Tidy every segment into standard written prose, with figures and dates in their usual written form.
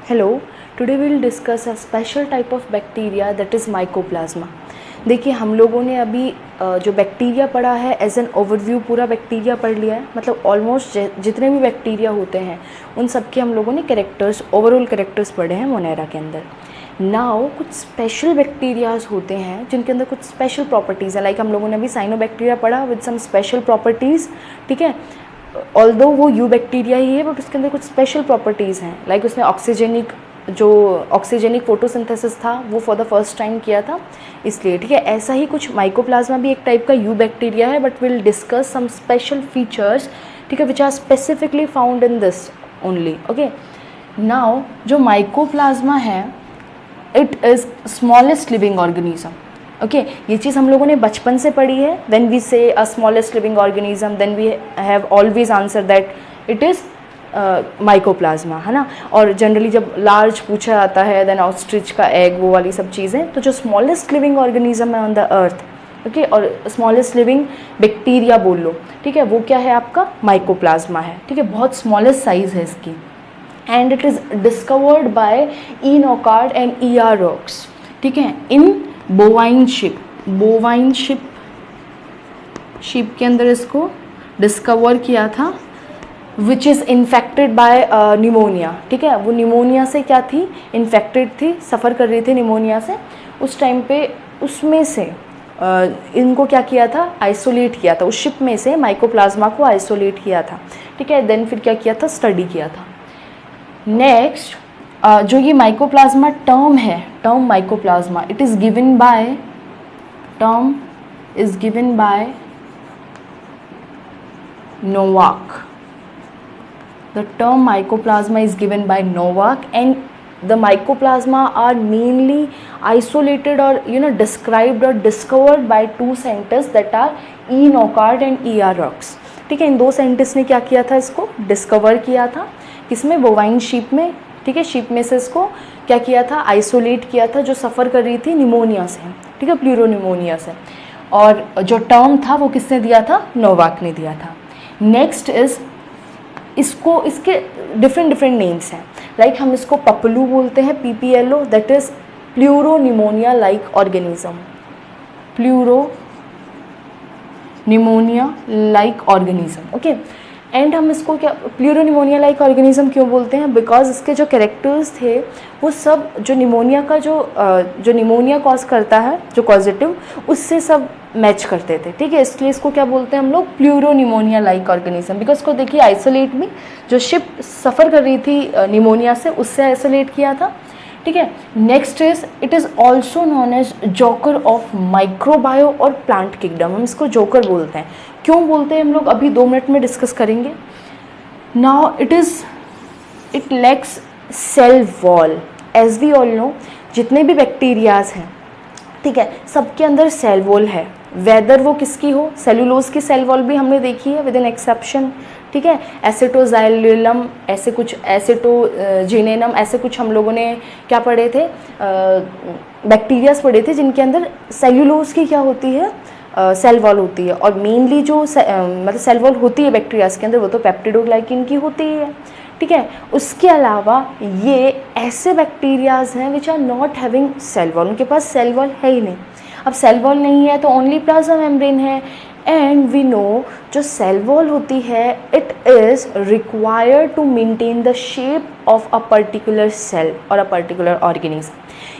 Hello, today we will discuss a special type of bacteria that is mycoplasma. देखिए हम लोगों ने अभी जो बैक्टीरिया पढ़ा है एज एन ओवरव्यू पूरा बैक्टीरिया पढ़ लिया है, मतलब ऑलमोस्ट जितने भी बैक्टीरिया होते हैं उन सब के हम लोगों ने कैरेक्टर्स ओवरऑल कैरेक्टर्स पढ़े हैं मोनेरा के अंदर. नाउ कुछ स्पेशल बैक्टीरियाज होते हैं जिनके अंदर कुछ स्पेशल प्रॉपर्टीज़ हैं. लाइक हम लोगों ने अभी साइनोबैक्टीरिया पढ़ा विद सम स्पेशल प्रॉपर्टीज़. ठीक है, ऑल्दो वो यू बैक्टीरिया ही है बट उसके अंदर कुछ स्पेशल प्रॉपर्टीज़ हैं. लाइक उसने ऑक्सीजेनिक फोटोसिंथेसिस था वो फॉर द फर्स्ट टाइम किया था इसलिए. ठीक है, ऐसा ही कुछ माइकोप्लाज्मा भी एक टाइप का यू बैक्टीरिया है but we'll discuss some special features. ठीक है, which are specifically found in this only. Okay, now जो माइकोप्लाज्मा है it is smallest living organism. Okay, ये चीज़ हम लोगों ने बचपन से पढ़ी है. When we say a smallest living organism then we have always answer that it is mycoplasma, है ना. और जनरली जब लार्ज पूछा जाता है देन ऑस्ट्रिच का एग, वो वाली सब चीज़ें. तो जो स्मॉलेस्ट लिविंग ऑर्गेनिज्म है ऑन द अर्थ, ओके, और स्मॉलेस्ट लिविंग बैक्टीरिया बोल लो, ठीक है, वो क्या है आपका माइकोप्लाज्मा है. ठीक है, बहुत स्मॉलेस्ट साइज़ है इसकी. And it is discovered by E Nocard and E R Roux. ठीक है, इन बोवाइन शिप के अंदर इसको डिस्कवर किया था which is infected by pneumonia. ठीक है, वो निमोनिया से क्या थी, इन्फेक्टेड थी, सफ़र कर रही थी निमोनिया से. उस टाइम पे उसमें से इनको क्या किया था, आइसोलेट किया था. उस शिप में से माइकोप्लाज्मा को आइसोलेट किया था. ठीक है, देन फिर क्या किया था, स्टडी किया था. नेक्स्ट जो ये माइकोप्लाज्मा टर्म है, term mycoplasma, it is given by Novak. The term mycoplasma is given by Novak and the mycoplasma are mainly isolated or described or discovered by two scientists that are E. Nocard and E. R. Rux. ठीक है, इन दो scientist ने क्या किया था, इसको discover किया था किसमें, बोवाइन शीप में. ठीक है, शीप में से इसको क्या किया था, आइसोलेट किया था जो सफ़र कर रही थी निमोनिया से. ठीक है, प्लूरोनिमोनिया से. और जो टर्म था वो किसने दिया था, नोवाक ने दिया था. नेक्स्ट इज़ इसके डिफरेंट नेम्स हैं. लाइक हम इसको पपलू बोलते हैं, PPLO, that is pleuropneumonia like organism. Pleuropneumonia like organism. Okay, and हम इसको क्या प्लूरोनिमोनिया लाइक ऑर्गेनिज्म क्यों बोलते हैं, बिकॉज इसके जो कैरेक्टर्स थे वो सब जो निमोनिया का जो निमोनिया कॉज करता है, जो कॉजेटिव, उससे सब मैच करते थे. ठीक है, इसलिए इसको क्या बोलते हैं हम लोग, प्लूरोनिमोनिया लाइक ऑर्गेनिज्म. बिकॉज को देखिए आइसोलेट में जो शिप सफ़र कर रही थी निमोनिया से, उससे आइसोलेट किया था. ठीक है, next is it is also known as joker of microbio और प्लांट किंगडम. हम इसको जोकर बोलते हैं. क्यों बोलते हैं हम लोग अभी 2 मिनट में डिस्कस करेंगे. Now it lacks cell wall. As we all know, जितने भी बैक्टीरियाज हैं, ठीक है, सबके अंदर सेल वॉल है. वेदर वो किसकी हो, सेलुलोज की सेल वॉल भी हमने देखी है विद एन एक्सेप्शन. ठीक है, एसिटोजाइलम, ऐसे कुछ एसिटोजेनेनम, ऐसे कुछ हम लोगों ने क्या पढ़े थे, बैक्टीरियाज पढ़े थे जिनके अंदर सेलुलोज की क्या होती है, सेल वॉल होती है. और मेनली जो मतलब सेल वॉल होती है बैक्टीरियाज के अंदर वो तो पेप्टिडोग्लाइकिन की होती है. ठीक है, उसके अलावा ये ऐसे बैक्टीरियाज हैं which are not having cell wall. उनके पास सेल वॉल है ही नहीं. अब सेल वॉल नहीं है तो ओनली प्लाज्मा मेम्ब्रेन है. एंड वी नो जो सेल वॉल होती है it is required to maintain the shape of a particular cell और अ पर्टिकुलर ऑर्गेनिज्म.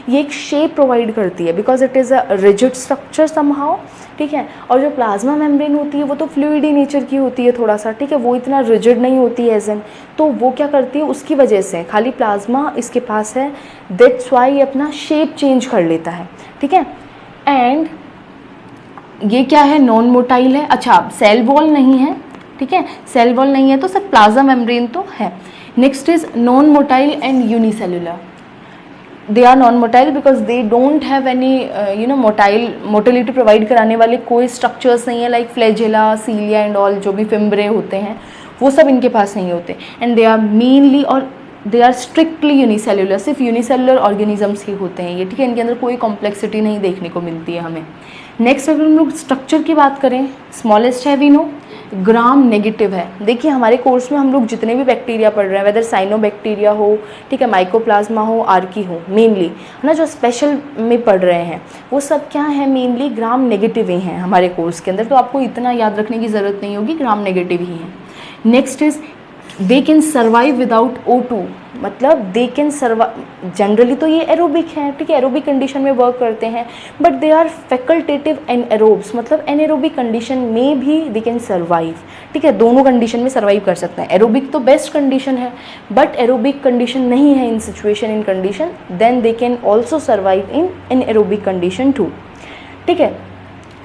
ये एक शेप प्रोवाइड करती है because it is a rigid structure somehow. ठीक है, और जो प्लाज्मा मेम्ब्रेन होती है वो तो फ्लूइडी नेचर की होती है थोड़ा सा. ठीक है, वो इतना रिजिड नहीं होती है एजन. तो वो क्या करती है, उसकी वजह से खाली प्लाज्मा इसके पास है, दैट्स वाई अपना शेप चेंज कर लेता है. ठीक है, एंड ये क्या है, नॉन मोटाइल है. अच्छा, सेल वॉल नहीं है. ठीक है, सेल वॉल नहीं है तो सब प्लाज्मा मेम्ब्रेन तो है. Next is non motile and unicellular. They are non motile because they don't have any motility provide कराने वाले कोई स्ट्रक्चर्स नहीं है. Like flagella, cilia and all, जो भी फिम्ब्रे होते हैं वो सब इनके पास नहीं होते. एंड दे आर मेनली और दे आर स्ट्रिक्टली यूनिसेलुलर. सिर्फ यूनिसेलुलर ऑर्गेनिजम्स ही होते हैं ये. ठीक है, इनके अंदर कोई कॉम्प्लेक्सिटी नहीं देखने को मिलती है हमें. नेक्स्ट अगर हम लोग स्ट्रक्चर की बात करें, स्मॉलेस्ट है वी नो, ग्राम नेगेटिव है। देखिए हमारे कोर्स में हम लोग जितने भी बैक्टीरिया पढ़ रहे हैं, वेदर साइनोबैक्टीरिया हो, ठीक है, माइकोप्लाज्मा हो, आर्की हो, मेनली है ना, जो स्पेशल में पढ़ रहे हैं वो सब क्या है, मेनली ग्राम नेगेटिव ही हैं हमारे कोर्स के अंदर, तो आपको इतना याद रखने की ज़रूरत नहीं होगी, ग्राम नेगेटिव ही हैं। Next is they can survive without O2, मतलब दे कैन सर्वाइव, जनरली तो ये एरोबिक हैं, ठीक है, एरोबिक कंडीशन में वर्क करते हैं, बट दे आर फैकल्टेटिव एनएरोब्स, मतलब एनएरोबिक कंडीशन में भी दे कैन सर्वाइव, ठीक है, दोनों कंडीशन में सर्वाइव कर सकते हैं। एरोबिक तो बेस्ट कंडीशन है, बट एरोबिक कंडीशन नहीं है in situation, in condition, then they can also survive in anaerobic condition too, ठीक है।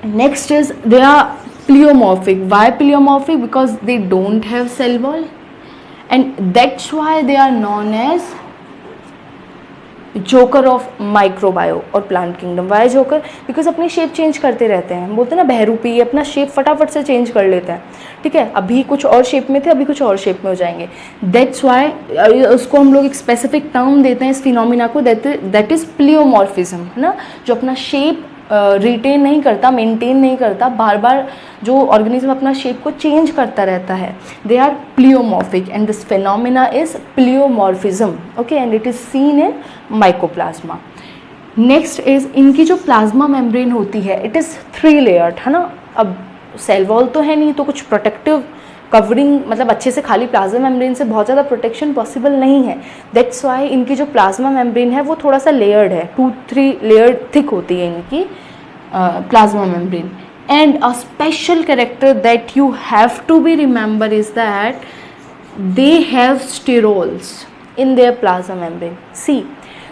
Next is they are pleomorphic. Why pleomorphic? Because they don't have cell wall and that's why they are known as joker of microbio और plant kingdom. Why joker? Because अपनी shape change करते रहते हैं, बोलते हैं ना बहरूपी, अपना शेप फटाफट से चेंज कर लेता है, ठीक है, अभी कुछ और शेप में थे, अभी कुछ और शेप में हो जाएंगे। दैट्स वाई उसको हम लोग एक स्पेसिफिक टर्म देते हैं इस फिनोमिना को, दैट इज प्लियोमॉर्फिज्म, है ना, जो अपना शेप रिटेन नहीं करता, मेंटेन नहीं करता, बार बार जो ऑर्गेनिज्म अपना शेप को चेंज करता रहता है, they are pleomorphic and this phenomena is pleomorphism, okay, and it is seen in mycoplasma. Next is इनकी जो प्लाज्मा मेम्ब्रेन होती है, इट इज़ 3 लेयर्ड, है ना। अब सेल वॉल तो है नहीं, तो कुछ प्रोटेक्टिव कवरिंग, मतलब अच्छे से खाली प्लाज्मा मेम्ब्रेन से बहुत ज़्यादा प्रोटेक्शन पॉसिबल नहीं है। दैट्स वाई इनकी जो प्लाज्मा मेम्ब्रेन है वो थोड़ा सा लेयर्ड है, 2-3 लेयर्ड थिक होती है इनकी plasma membrane. And a special character that you have to be remember is that they have sterols in their plasma membrane. See,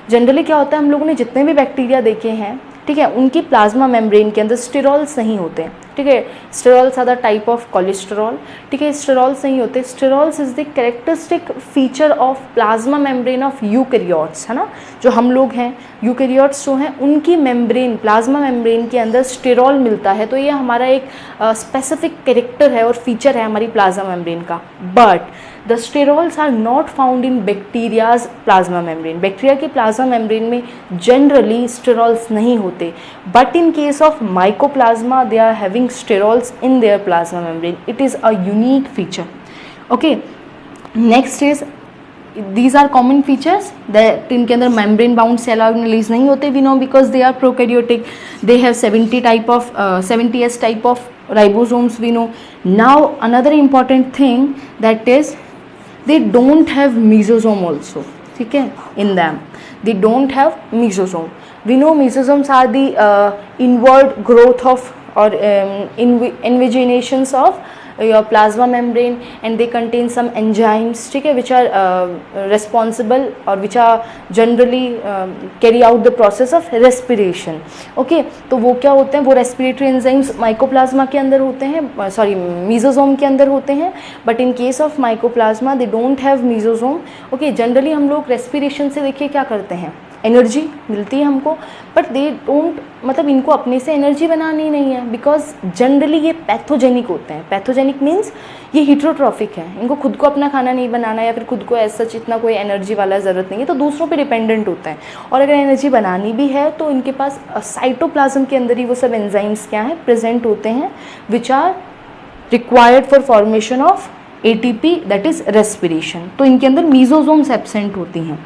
generally क्या होता है, हम लोगों ने जितने भी बैक्टीरिया देखे हैं, ठीक है, उनकी प्लाज्मा मेम्ब्रेन के अंदर स्टेरॉल्स नहीं होते हैं, ठीक है, sterols are the type of cholesterol, ठीक है, स्टेरॉल्स नहीं होते। Sterols is the characteristic feature of plasma membrane of eukaryotes, है ना, जो हम लोग हैं, यूकैरियोट्स जो हैं उनकी मेम्ब्रेन, प्लाज्मा मेम्ब्रेन के अंदर स्टेरॉल मिलता है, तो ये हमारा एक स्पेसिफिक कैरेक्टर है और फीचर है हमारी प्लाज्मा मेम्ब्रेन का। But the sterols are not found in bacterias plasma membrane. Bacteria के प्लाज्मा मेम्ब्रेन में जनरली स्टेरॉल्स नहीं होते, but in case of mycoplasma they are having sterols in their plasma membrane. It is a unique feature, okay. Next is these are common features that इनके अंदर membrane bound cell organelles नहीं होते, we know, because they are prokaryotic, they have 70s type of ribosomes, we know. Now another important thing, that is they don't have mesosome also, ठीक है, in them they don't have mesosome. We know mesosomes are the inward growth of or invaginations of your plasma membrane, and they contain some enzymes, ठीक है, which are responsible or which are generally carry out the process of respiration, okay। तो वो क्या होते हैं, वो respiratory enzymes mycoplasma के अंदर होते हैं, सॉरी मेसोसोम के अंदर होते हैं, but in case of mycoplasma they don't have mesosome, okay. Generally हम लोग रेस्पिरेशन से देखिए क्या करते हैं, एनर्जी मिलती है हमको, बट दे डोंट, मतलब इनको अपने से एनर्जी बनानी नहीं है, बिकॉज जनरली ये पैथोजेनिक होते हैं। पैथोजेनिक मीन्स ये हीट्रोट्रॉफिक है, इनको खुद को अपना खाना नहीं बनाना या फिर खुद को ऐसा इतना कोई एनर्जी वाला ज़रूरत नहीं है, तो दूसरों पे डिपेंडेंट होता है। और अगर एनर्जी बनानी भी है तो इनके पास साइटोप्लाज्म के अंदर ही वो सब एंजाइम्स क्या हैं, प्रेजेंट होते हैं, which are required for formation of ATP, that is respiration. तो इनके अंदर मीजोसोम्स एब्सेंट होती हैं।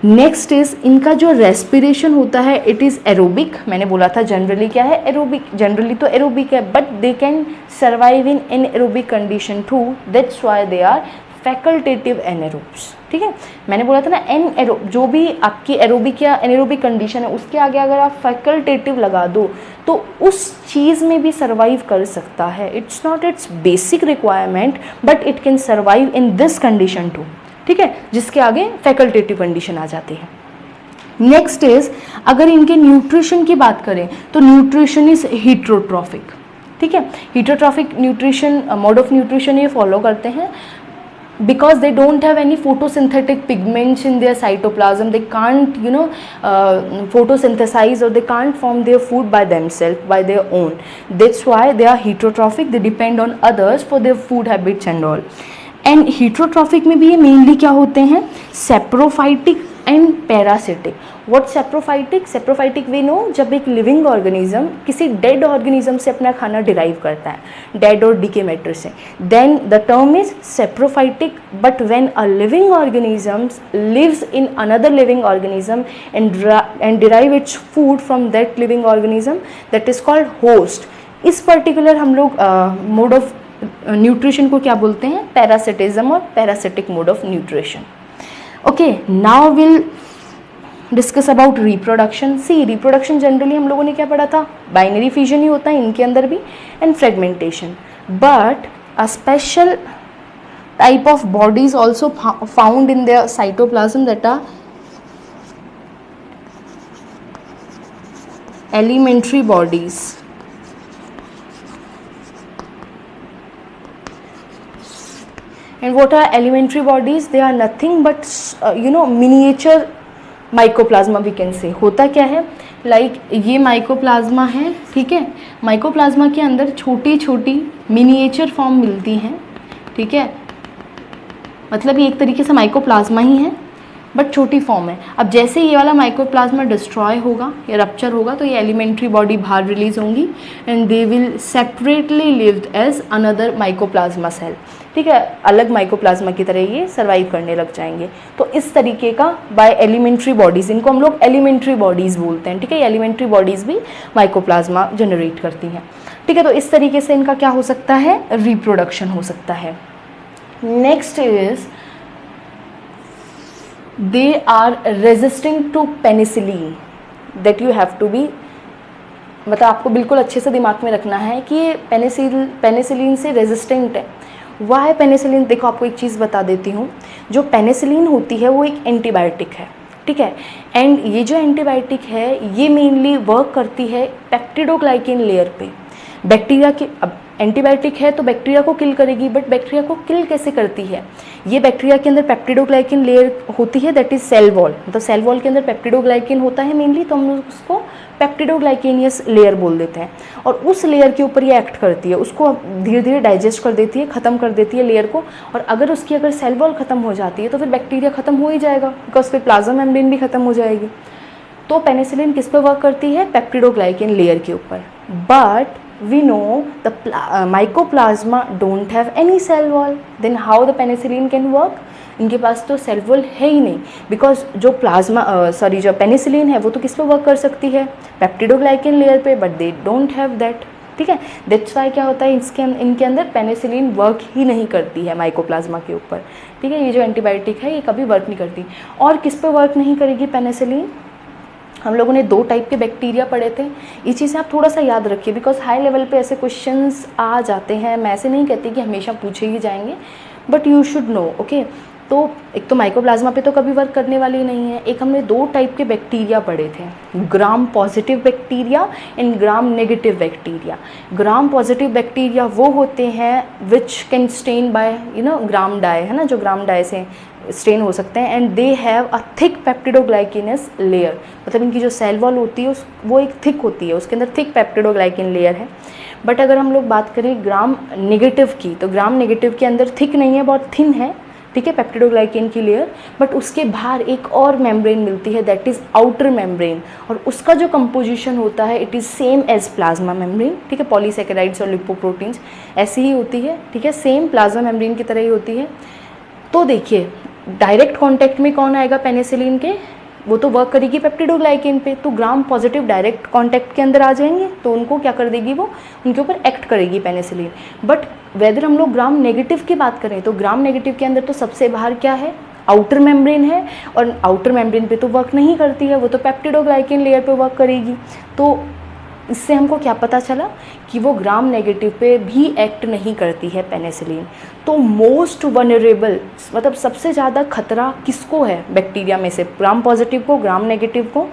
नेक्स्ट इज इनका जो रेस्पिरेशन होता है, इट इज़ एरोबिक। मैंने बोला था जनरली क्या है, एरोबिक, जनरली तो एरोबिक है, but they can survive in anaerobic condition too, that's why they are facultative anaerobes, ठीक है। मैंने बोला था ना, एनएरोब, जो भी आपकी एरोबिक या एनएरोबिक कंडीशन है उसके आगे अगर आप फैकल्टेटिव लगा दो तो उस चीज़ में भी सर्वाइव कर सकता है। It's not it's basic requirement, but it can survive in this condition too, ठीक है, जिसके आगे फैकल्टेटिव कंडीशन आ जाती है। नेक्स्ट इज, अगर इनके न्यूट्रिशन की बात करें तो न्यूट्रिशन इज हीट्रोट्रॉफिक, ठीक है। हीट्रोट्रॉफिक न्यूट्रिशन, मोड ऑफ न्यूट्रिशन ये फॉलो करते हैं, because they don't have any photosynthetic pigments in their cytoplasm, they can't photosynthesize or they can't form their food by themselves, by their own. That's why they are heterotrophic, they depend on others for their food habits and all. And heterotrophic में भी ये mainly क्या होते हैं, saprophytic and parasitic. What saprophytic? Saprophytic we know, जब एक living organism किसी dead organism से अपना खाना डिराइव करता है, डेड और डीके मैटर से, then the term is saprophytic. But when a living organism lives in another living organism and derive its food from that living organism, that is called host. इस particular हम लोग mode of nutrition को क्या बोलते हैं? Parasitism और parasitic mode of nutrition. Okay, now we'll discuss about reproduction. See, reproduction generally हम लोगों ने क्या पढ़ा था? बाइनरी फिजन ही होता है इनके अंदर भी, and fragmentation. But a special type of bodies also found in the cytoplasm, that are elementary bodies. And what are elementary bodies? They are nothing but miniature mycoplasma we can say. होता क्या है? Like ये mycoplasma है, ठीक है. mycoplasma के अंदर छोटी छोटी miniature form मिलती हैं, ठीक है. मतलब ये एक तरीके से mycoplasma ही है बट छोटी फॉर्म है. अब जैसे ये वाला माइक्रोप्लाज्मा डिस्ट्रॉय होगा या रप्चर होगा तो ये एलिमेंट्री बॉडी बाहर रिलीज होंगी and they will separately lived as another microplasma cell, ठीक है. अलग माइक्रोप्लाज्मा की तरह ये सर्वाइव करने लग जाएंगे. तो इस तरीके का बाय एलिमेंट्री बॉडीज, इनको हम लोग एलिमेंट्री बॉडीज बोलते हैं, ठीक है. एलिमेंट्री बॉडीज भी माइक्रोप्लाज्मा जनरेट करती हैं, ठीक है. तो इस तरीके से इनका क्या हो सकता है? रिप्रोडक्शन हो सकता है. Next is they are resisting to penicillin, that you have to be, मतलब आपको बिल्कुल अच्छे से दिमाग में रखना है कि ये पेनिसिलिन से रेजिस्टेंट है. Why penicillin? देखो आपको एक चीज़ बता देती हूँ. जो पेनिसिलिन होती है वो एक एंटीबायोटिक है, ठीक है. एंड ये जो एंटीबायोटिक है ये मेनली वर्क करती है पेप्टिडोग्लाइकेन लेयर पे. बैक्टीरिया की, अब एंटीबायोटिक है तो बैक्टीरिया को किल करेगी, बट बैक्टीरिया को किल कैसे करती है? ये बैक्टीरिया के अंदर पेप्टिडोग्लाइकेन लेयर होती है, दैट इज सेल वॉल. मतलब सेल वॉल के अंदर पेप्टिडोग्लाइकेन होता है मेनली, तो हम उसको पेप्टिडोग्लाइकेनियस लेयर बोल देते हैं. और उस लेयर के ऊपर ये एक्ट करती है, उसको धीरे धीरे डाइजेस्ट कर देती है, ख़त्म कर देती है लेयर को. और अगर उसकी अगर सेल वॉल ख़त्म हो जाती है तो फिर बैक्टीरिया ख़त्म हो ही जाएगा, बिकॉज फिर प्लाज्मा मेम्ब्रेन भी ख़त्म हो जाएगी. तो पेनिसिलिन किस पे वर्क करती है? पेप्टिडोग्लाइकेन लेयर के ऊपर. But we know the mycoplasma don't have any cell wall, then how the penicillin can work? इनके पास तो सेल वॉल है ही नहीं, बिकॉज जो जो पेनिसिलिन है वो तो किस पे वर्क कर सकती है? पेप्टिडोग्लाइकेन लेयर पे, but they don't have that, ठीक है. दैट्स वाई क्या होता है इनके अंदर पेनिसिलिन वर्क ही नहीं करती है माइकोप्लाज्मा के ऊपर, ठीक है. ये जो एंटीबायोटिक है ये कभी वर्क नहीं करती. और किस पे वर्क नहीं करेगी पेनिसिलिन? हम लोगों ने 2 टाइप के बैक्टीरिया पढ़े थे. ये चीज़ें आप थोड़ा सा याद रखिए, बिकॉज हाई लेवल पे ऐसे क्वेश्चंस आ जाते हैं. मैं ऐसे नहीं कहती कि हमेशा पूछे ही जाएंगे, but you should know, okay. तो एक तो माइकोप्लाज्मा पे तो कभी वर्क करने वाली नहीं है. एक हमने 2 टाइप के बैक्टीरिया पढ़े थे, Gram positive bacteria and Gram negative bacteria. Gram positive bacteria वो होते हैं which can stain by Gram dye, है ना, जो ग्राम डाई से स्टेन हो सकते हैं. And they have a thick peptidoglycans layer, मतलब इनकी जो सेल वॉल होती है वो एक थिक होती है, उसके अंदर थिक पेप्टिडोग्लाइकेन लेयर है. बट अगर हम लोग बात करें ग्राम नेगेटिव की, तो ग्राम नेगेटिव के अंदर थिक नहीं है, बहुत थिन है, ठीक है, पेप्टिडोग्लाइकेन की लेयर. बट उसके बाहर एक और मेम्ब्रेन मिलती है, दैट इज़ आउटर मेम्ब्रेन. और उसका जो कंपोजिशन होता है it is same as plasma membrane, ठीक है. पॉलीसैकेराइड्स और लिपोप्रोटीन्स ऐसी ही होती है, ठीक है, सेम प्लाज्मा मेम्ब्रेन की तरह ही होती है. तो देखिए डायरेक्ट कांटेक्ट में कौन आएगा पेनिसिलिन के? वो तो वर्क करेगी पेप्टिडोग्लाइकेन पे. तो ग्राम पॉजिटिव डायरेक्ट कांटेक्ट के अंदर आ जाएंगे तो उनको क्या कर देगी? वो उनके ऊपर एक्ट करेगी पेनिसिलिन. बट वेदर हम लोग ग्राम नेगेटिव की बात करें तो ग्राम नेगेटिव के अंदर तो सबसे बाहर क्या है? आउटर मेम्ब्रेन है, और आउटर मेम्ब्रेन पे तो वर्क नहीं करती है, वो तो पेप्टिडोग्लाइकेन लेयर पे वर्क करेगी. तो इससे हमको क्या पता चला कि वो ग्राम नेगेटिव पे भी एक्ट नहीं करती है पेनिसिलिन. तो मोस्ट वनरेबल, मतलब सबसे ज़्यादा खतरा किसको है बैक्टीरिया में से? ग्राम पॉजिटिव को, ग्राम नेगेटिव को,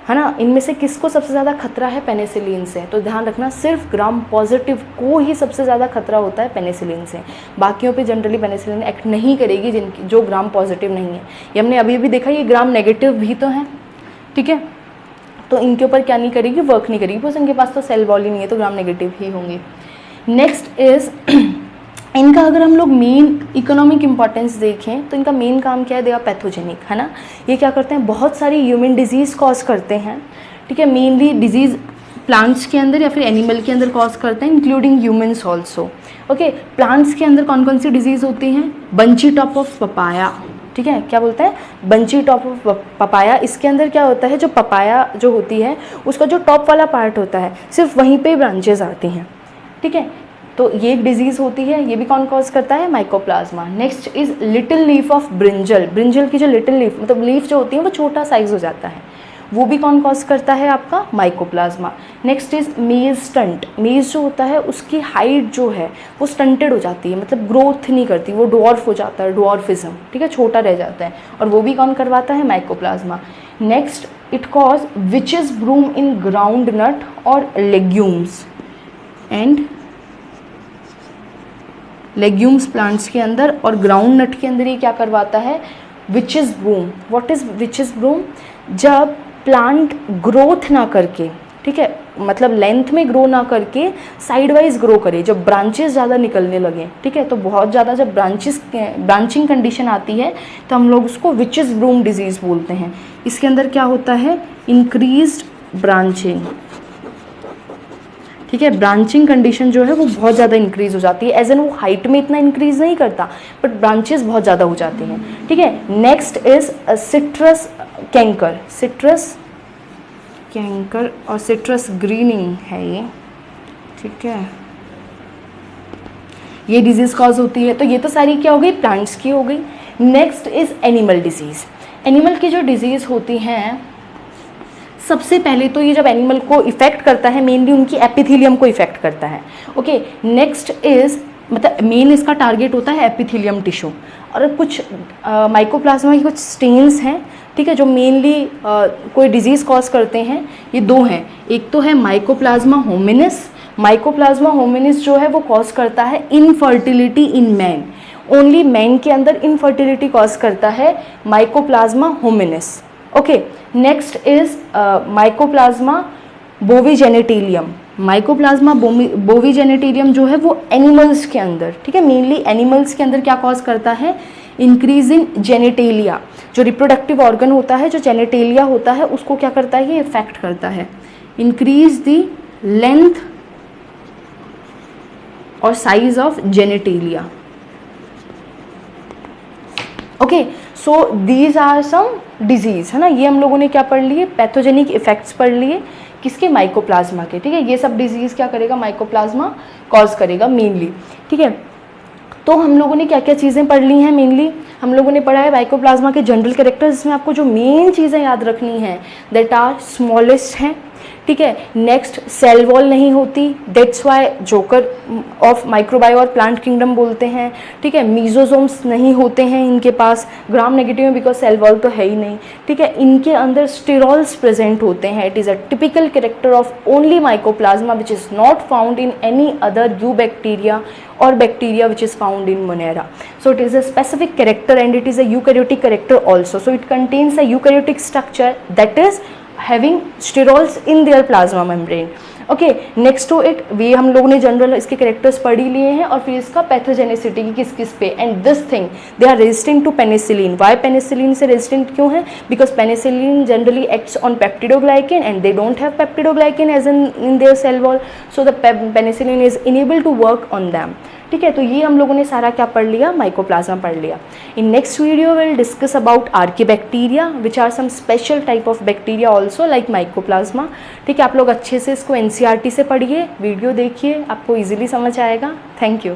है ना. इनमें से किसको सबसे ज़्यादा खतरा है पेनिसिलिन से? तो ध्यान रखना, सिर्फ ग्राम पॉजिटिव को ही सबसे ज़्यादा खतरा होता है पेनिसिलिन से. बाकियों पे जनरली पेनिसिलिन एक्ट नहीं करेगी जो ग्राम पॉजिटिव नहीं है. ये हमने अभी भी देखा, ये ग्राम नेगेटिव भी तो हैं, ठीक है. तो इनके ऊपर क्या नहीं करेगी? वर्क नहीं करेगी, बिकॉज इनके पास तो सेल वॉल ही नहीं है, तो ग्राम नेगेटिव ही होंगे. नेक्स्ट इज इनका अगर हम लोग मेन इकोनॉमिक इंपॉर्टेंस देखें तो इनका मेन काम क्या है, दे आर पैथोजेनिक, है ना। ये क्या करते हैं, बहुत सारी ह्यूमन डिजीज़ कॉज करते हैं, ठीक है। मेनली डिजीज़ प्लांट्स के अंदर या फिर एनिमल के अंदर कॉज करते हैं, including humans also. Okay, plants के अंदर कौन कौन सी डिजीज़ होती हैं, बंची टॉप ऑफ पपाया, ठीक है, क्या बोलते हैं, बंची टॉप ऑफ पपाया। इसके अंदर क्या होता है, जो पपाया जो होती है उसका जो टॉप वाला पार्ट होता है सिर्फ वहीं पे ब्रांचेज आती हैं, ठीक है। तो ये एक डिजीज़ होती है, ये भी कौन कॉज करता है, mycoplasma. Next is little leaf of brinjal, brinjal की जो लिटिल लीफ मतलब लीफ जो होती है वो छोटा साइज हो जाता है, वो भी कौन कॉज करता है, आपका माइकोप्लाज्मा। नेक्स्ट इज मेज स्टंट, मेज जो होता है उसकी हाइट जो है वो स्टंटेड हो जाती है, मतलब ग्रोथ नहीं करती, वो डॉर्फ हो जाता है, डॉर्फिज्म, ठीक है, छोटा रह जाता है, और वो भी कौन करवाता है, mycoplasma. Next it cause witches broom in ground nut और लेग्यूम्स एंड लेग्यूम्स प्लांट्स के अंदर और ग्राउंड नट के अंदर ये क्या करवाता है, witches broom. What is witches broom, जब प्लांट ग्रोथ ना करके, ठीक है, मतलब लेंथ में ग्रो ना करके साइड वाइज ग्रो करे, जब ब्रांचेस ज़्यादा निकलने लगे, ठीक है, तो बहुत ज़्यादा जब ब्रांचिंग कंडीशन आती है तो हम लोग उसको विचेस ब्रूम डिजीज़ बोलते हैं। इसके अंदर क्या होता है, इंक्रीज्ड ब्रांचिंग, ठीक है, ब्रांचिंग कंडीशन जो है वो बहुत ज़्यादा इंक्रीज हो जाती है, एज एन वो हाइट में इतना इंक्रीज नहीं करता बट ब्रांचेस बहुत ज़्यादा हो जाती हैं, ठीक है। Next is citrus canker, citrus canker और सिट्रस ग्रीनिंग है ये, ठीक है, ये डिजीज़ कॉज होती है। तो ये तो सारी क्या हो गई, प्लांट्स की हो गई। Next is animal disease, animal की जो डिजीज़ होती हैं सबसे पहले तो ये जब एनिमल को इफेक्ट करता है मेनली उनकी एपिथेलियम को इफेक्ट करता है, ओके। नेक्स्ट इज मतलब मेन इसका टारगेट होता है एपिथेलियम टिश्यू, और कुछ माइकोप्लाज्मा की कुछ स्टेन्स हैं, ठीक है, जो मेनली कोई डिजीज़ कॉज करते हैं। ये दो हैं, एक तो है माइकोप्लाज्मा होमिनिस, माइकोप्लाज्मा होमिनिस जो है वो कॉज करता है infertility in man, only man के अंदर इनफर्टिलिटी कॉज करता है mycoplasma hominis, okay. Next is mycoplasma bovigenitalium, mycoplasma bovigenitalium जो है वो एनिमल्स के अंदर, ठीक है, मेनली एनिमल्स के अंदर क्या कॉज करता है, इंक्रीज इन जेनेटेलिया, जो रिप्रोडक्टिव ऑर्गन होता है, जो जेनेटेलिया होता है उसको क्या करता है, ये इफेक्ट करता है, इंक्रीज द लेंथ और size of genitalia, okay. So these are some disease, है ना, ये हम लोगों ने क्या पढ़ लिए, पैथोजेनिक इफेक्ट्स पढ़ लिए किसके, माइकोप्लाज्मा के, ठीक है। ये सब डिजीज़ क्या करेगा, माइकोप्लाज्मा कॉज करेगा मेनली, ठीक है। तो हम लोगों ने क्या क्या चीज़ें पढ़ ली हैं, मेनली हम लोगों ने पढ़ा है माइकोप्लाज्मा के जनरल कैरेक्टर्स, जिसमें आपको जो मेन चीज़ें याद रखनी हैं दैट आर स्मॉलेस्ट हैं, ठीक है। नेक्स्ट सेल वॉल नहीं होती, that's why joker of microbio और प्लांट किंगडम बोलते हैं, ठीक है। मीजोजोम्स नहीं होते हैं इनके पास, ग्राम नेगेटिव में बिकॉज सेल वॉल तो है ही नहीं, ठीक है। इनके अंदर स्टेरॉल्स प्रेजेंट होते हैं, it is a typical character of only mycoplasma which is not found in any other you bacteria or bacteria which is found in Monera. So it is a specific character and it is a eukaryotic character also. So it contains a eukaryotic structure that is having sterols in their plasma membrane. Okay, next to it वे हम लोगों ने general इसके characters पढ़ ही लिए हैं, और फिर इसका पैथोजेनेसिटी की किस किस पे, and this thing they are resistant to penicillin. Why penicillin से रेजिस्टेंट क्यों है, because penicillin generally acts on peptidoglycan and they don't have peptidoglycan as in their cell wall, so the penicillin is enable to work on them, ठीक है। तो ये हम लोगों ने सारा क्या पढ़ लिया, माइकोप्लाज्मा पढ़ लिया। In next video we'll discuss about archaebacteria which are some special type of bacteria also like mycoplasma, ठीक है। आप लोग अच्छे से इसको NCERT से पढ़िए, वीडियो देखिए, आपको इजीली समझ आएगा। Thank you.